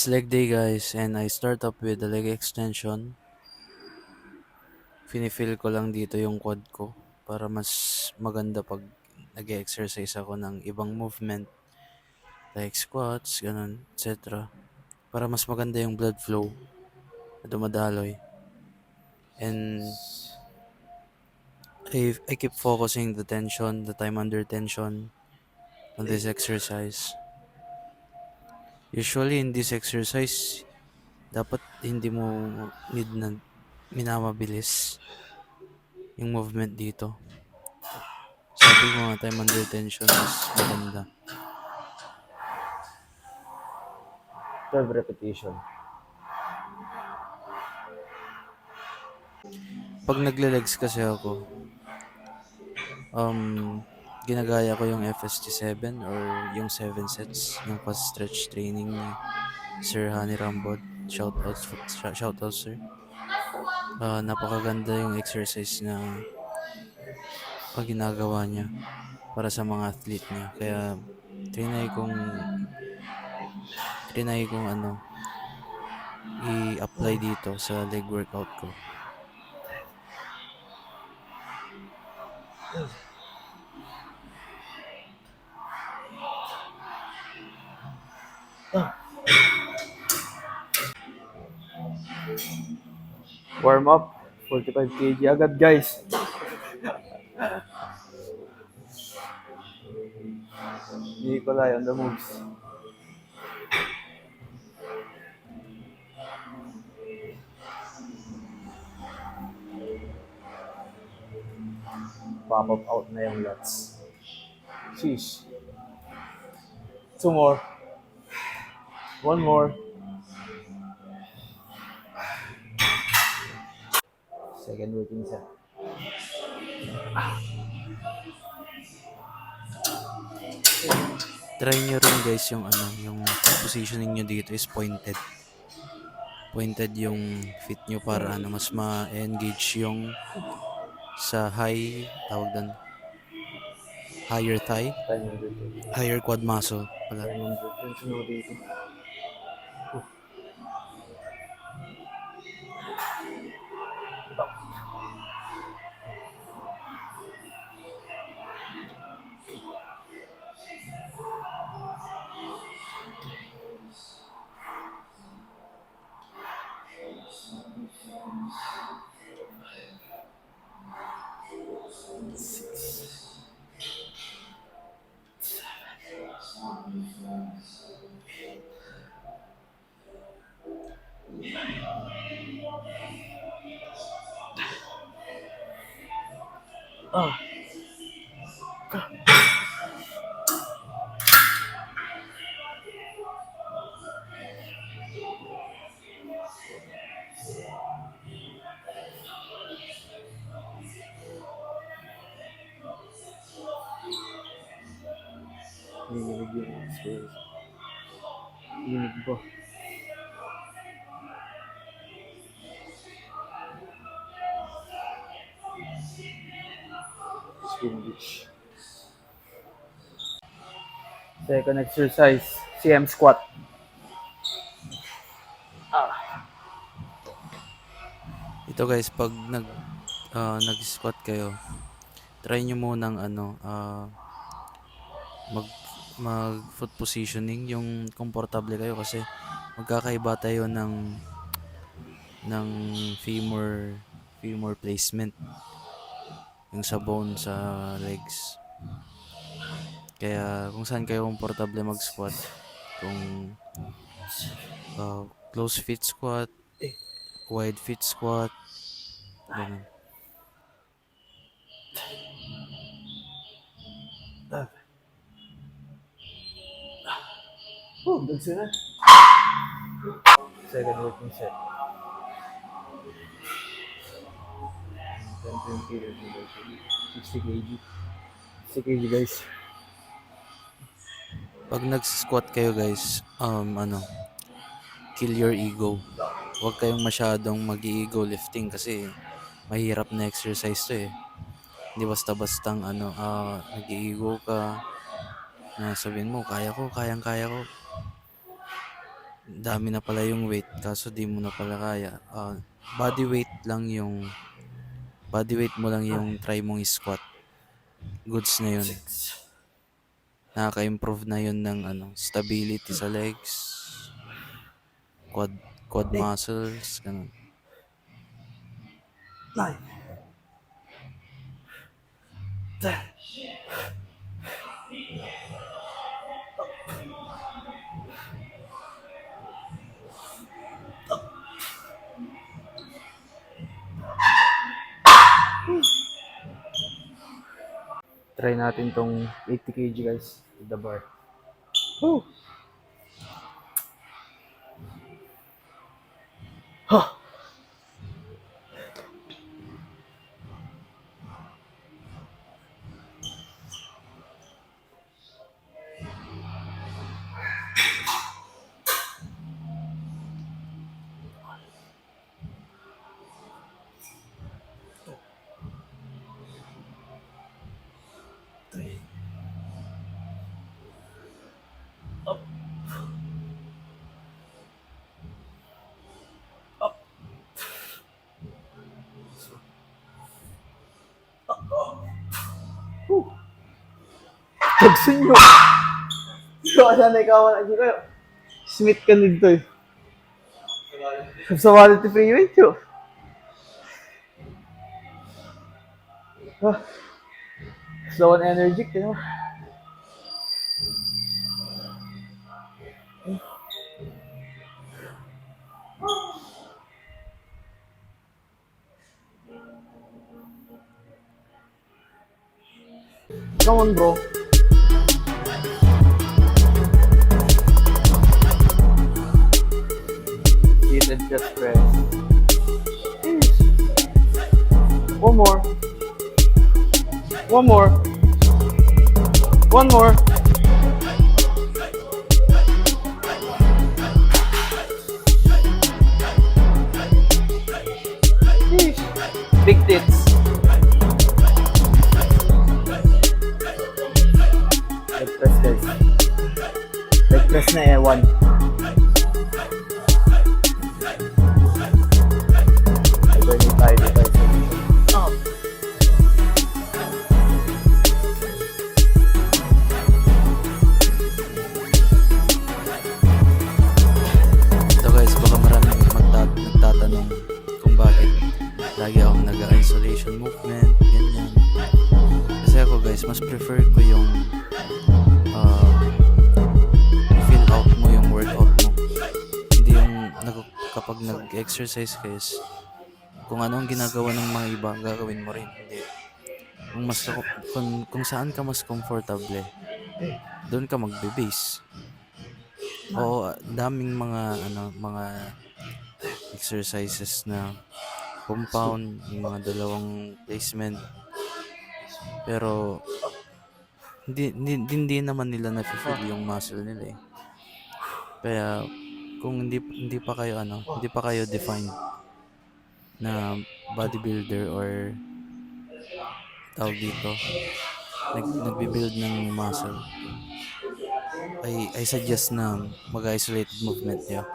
It's leg day guys and I start up with the leg extension. Fini-feel ko lang dito yung quad ko para mas maganda pag nag-exercise ako ng ibang movement like squats, ganun, etc. Para mas maganda yung blood flow na dumadaloy. And I keep focusing the tension, the time under tension on this exercise. Usually in this exercise, dapat hindi mo need na minamabilis yung movement dito. Sabi ko nga, time under tension is maganda. 12 repetition. Pag nagle-legs kasi ako, ginagaya ko yung FST7 or yung 7 sets, yung fast stretch training ni Sir Hani Rambod. Shout out sir. Napakaganda yung exercise na ginagawa niya para sa mga athlete niya. Kaya trinay kong i-apply dito sa leg workout ko. Warm up, 45 kg agad guys. Nikolai on the moves. Pop up out na yung lats. Sheesh. 2 more. 1 more. Second working set. Try nyo rin guys yung positioning nyo dito is pointed. Pointed yung feet nyo para mas ma-engage yung sa tawag doon, higher thigh, 10 higher quad muscle pala. Tension dito. Hinihilig yung experience. Hinihilig ko. Spin beach. Second exercise, CM squat. Ito guys, pag nag-squat kayo, try nyo munang mag foot positioning, yung komportable kayo kasi magkakaiba tayo ng femur placement yung sa bone sa legs. Kaya kung saan kayo komportable mag-squat, kung close fit squat, wide fit squat, ganun. Dagsa na. Second working set. 10, 20, 60 kg. 60 kg guys. Pag nag-squat kayo guys, kill your ego. Huwag kayong masyadong mag-ego lifting kasi mahirap na exercise to eh. Hindi basta-bastang nag-ego ka na sabihin mo, kayang-kaya ko. dami na pala yung weight kaso di mo na pala kaya. Body weight lang yung body weight mo lang yung try mong squat. Goods na yun. Nakaka-improve na yun ng stability sa legs, quad muscles, ganun. 9, 10. Try natin tong 80 kg guys with the bar. Woo! Huh. Up. Up. Tagsin nyo! Ikaw na ikaw na kayo. Smith ka nito eh. Sa quality free weight yun. Slow and energetic, you know? Come on, bro. Seated chest press. One more. One more. One more. Big tits. Leg press guys. Leg press na eh, one. Nag-burning tayo dito. Oh. So guys, baka maraming nagtatanong kung bakit lagi akong nag-isolation movement, ganyan. Kasi ako guys, mas prefer ko yung feel out mo yung workout mo. Hindi yung kapag nag-exercise guys, kung ano ang ginagawa ng mga iba, gagawin mo rin. Hindi. Kung saan ka mas comfortable, doon ka magbe-base. Oo, daming mga exercises na compound, yung mga dalawang placement. Pero hindi naman nila na-feel yung muscle nila eh. Kaya kung hindi pa kayo defined na bodybuilder or tawag dito, nagbi-build ng muscle, I suggest na mag-isolated movement niya.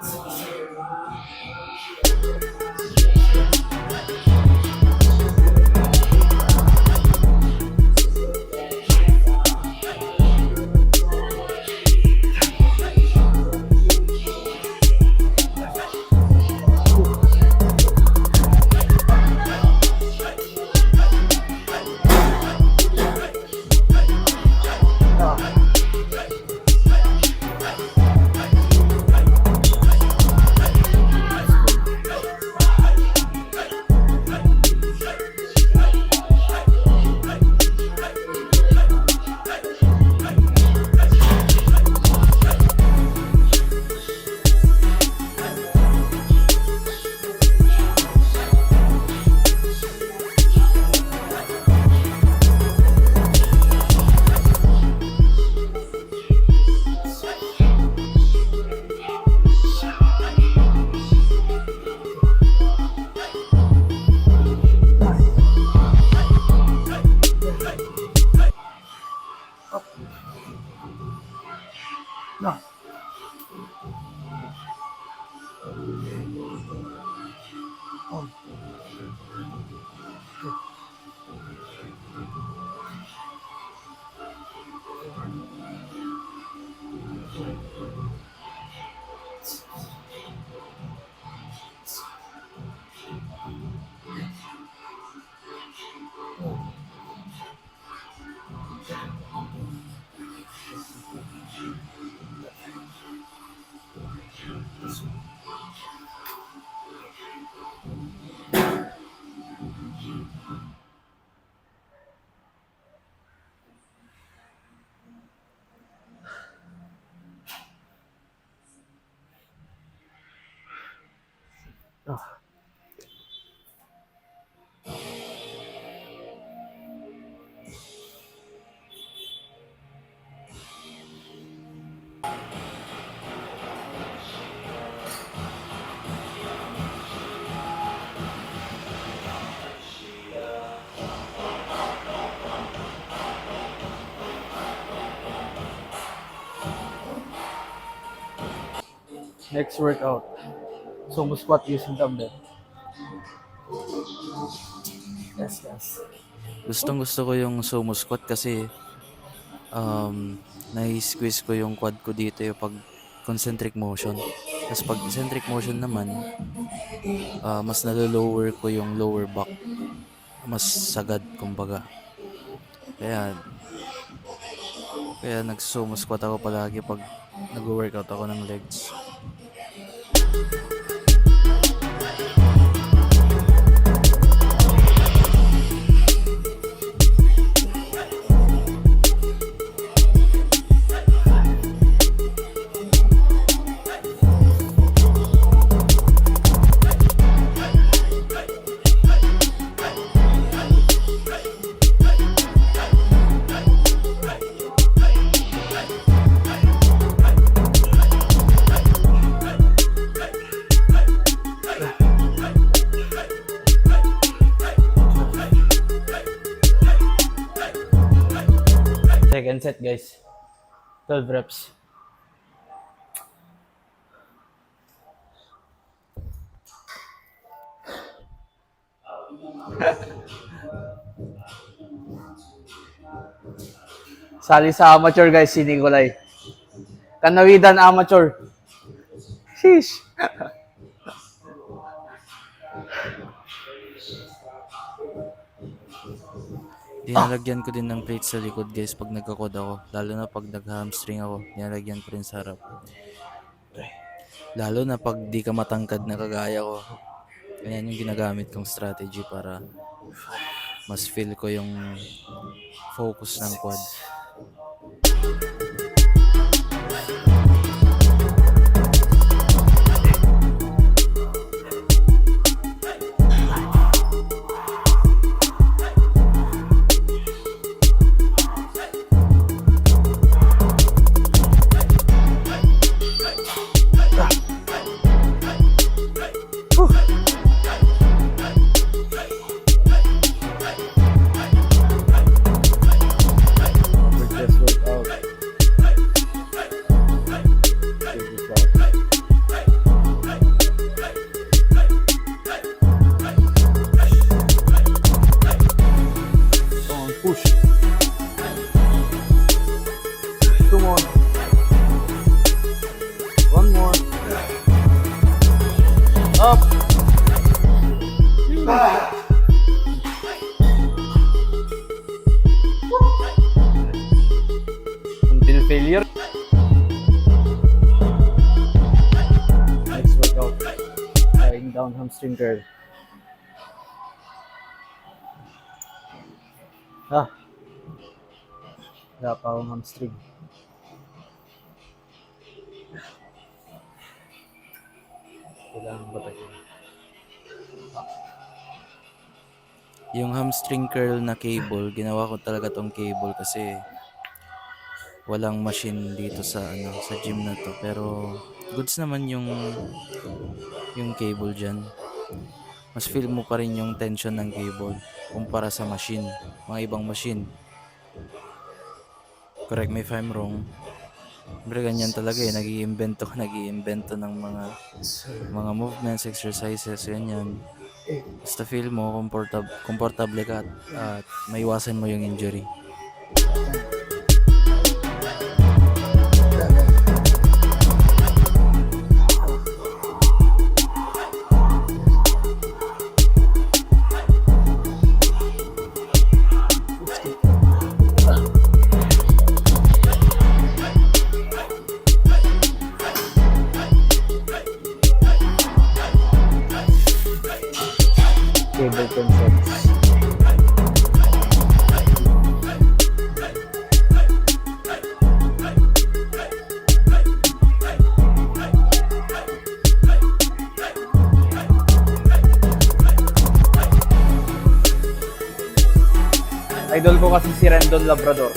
Next workout. Sumo squat using dumbbell. Yes. Gustong gusto ko yung sumo squat kasi nai-squeeze ko yung quad ko dito yung pag concentric motion. Tapos pag eccentric motion naman, mas nalo-lower ko yung lower back. Mas sagad, kumbaga. Kaya nagsumo squat ako palagi pag nag-workout ako ng legs. Second set, guys. 12 reps. Sali sa amateur, guys, si Nicolay. Kanawidan amateur. Sheesh. Dinalagyan ko din ng plate sa likod, guys, pag nagka-quad ako. Lalo na pag nag-hamstring ako, dinalagyan ko rin sa harap. Lalo na pag di ka matangkad na kagaya ko. Ganyan yung ginagamit kong strategy para mas feel ko yung focus ng quad. Push. Two more. One more. Up. Until failure. Next workout. Lying down hamstring curl. Wala pa akong hamstring. Kailangan ba tayo? Yung hamstring curl na cable, ginawa ko talaga tong cable kasi walang machine dito sa gym na to. Pero goods naman yung cable dyan. Mas feel mo pa rin yung tension ng cable kumpara sa machine, mga ibang machine. Correct me if I'm wrong. Pero ganyan talaga nag-iimbento ng mga movements, exercises, ganyan. Basta feel mo komportable ka at maiwasan mo yung injury. Cable concepts. Idol ko kasi si Rendon Labrador.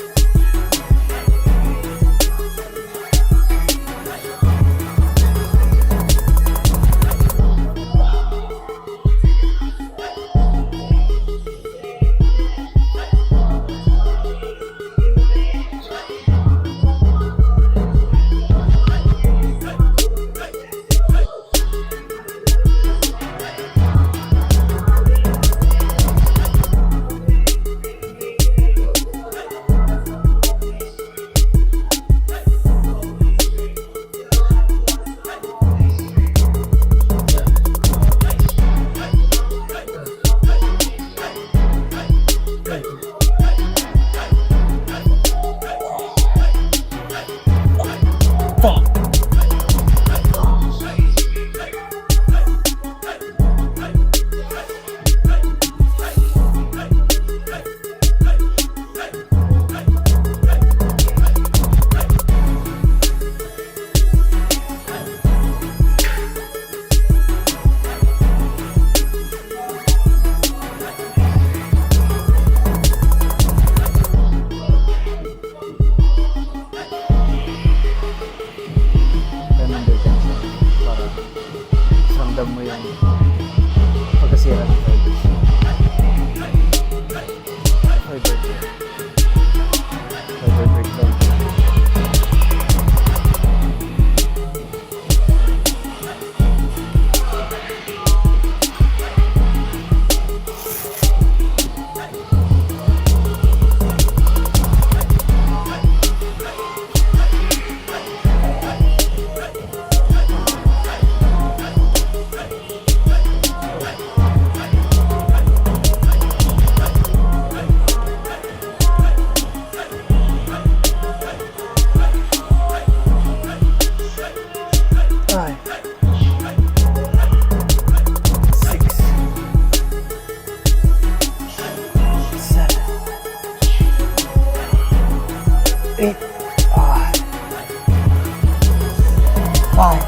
Para ramdam mo yung pagkasira ng fibers. Fiber breakdown. Five, 6, 7, 8, 5,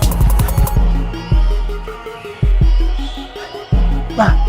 9.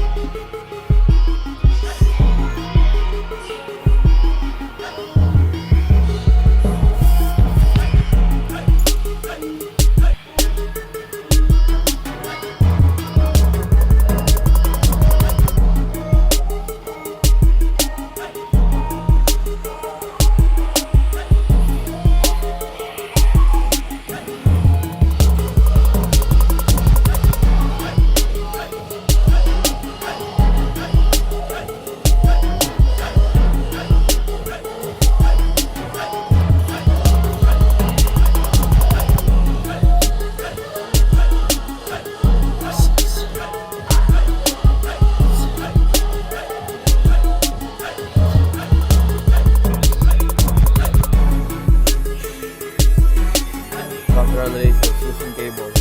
Congratulations, using cable.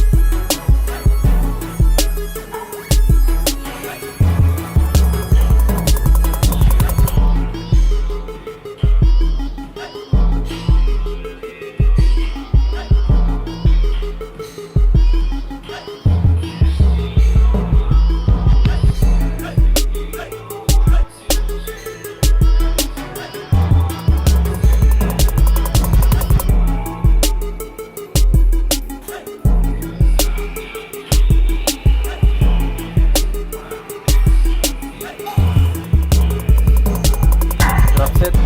Drop set.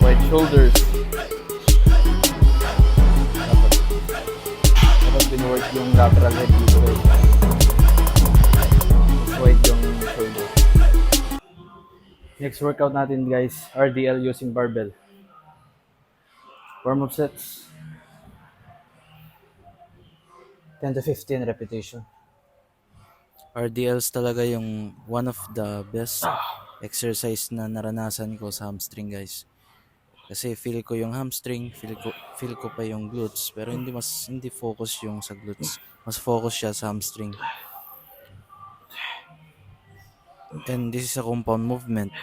Wide shoulders. Dapat pinwork yung lateral head dito guys. Wide yung shoulder. Next workout natin guys, RDL using barbell. Warm-up sets. 10 to 15 repetition. RDLs talaga yung one of the best exercise na naranasan ko sa hamstring guys. Kasi feel ko yung hamstring, feel ko pa yung glutes, pero hindi focus yung sa glutes. Mas focus siya sa hamstring. And this is a compound movement.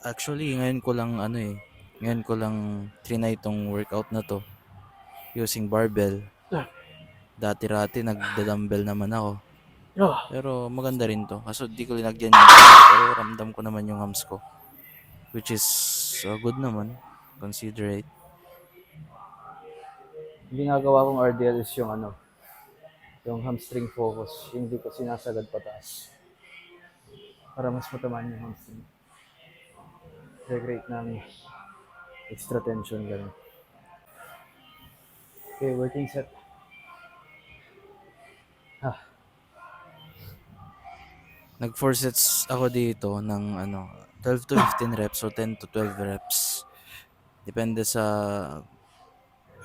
Actually, ngayon ko lang trinay itong workout na to using barbell. Dati-rati nagda-dumbbell naman ako. Oh. Pero maganda rin to. Kaso di ko linagyan yung pero ramdam ko naman yung hams ko. Which is good naman. Considerate. Yung ginagawa kong RDL is yung ano, yung hamstring focus. Yung hindi ko sinasagad pataas. Para mas matamaan yung hamstring. Recreate ng extra tension ganun. Okay, working set. Nag 4 sets ako dito ng 12 to 15 reps o 10 to 12 reps. Depende sa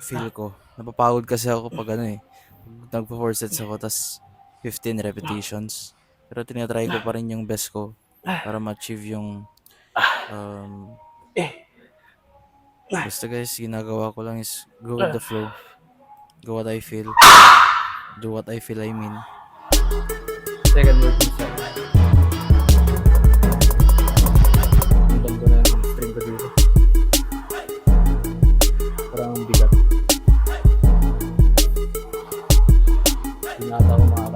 feel ko. Napapagod kasi ako pag nag 4 sets ako tas 15 repetitions. Pero tinatry ko pa rin yung best ko para ma-achieve yung basta guys, ginagawa ko lang is go with the flow. Go what I feel. Do what I feel, I mean. Second working set. Tandang ko na yung hamstring ko dito. Parang bigat. Hindi na ata ako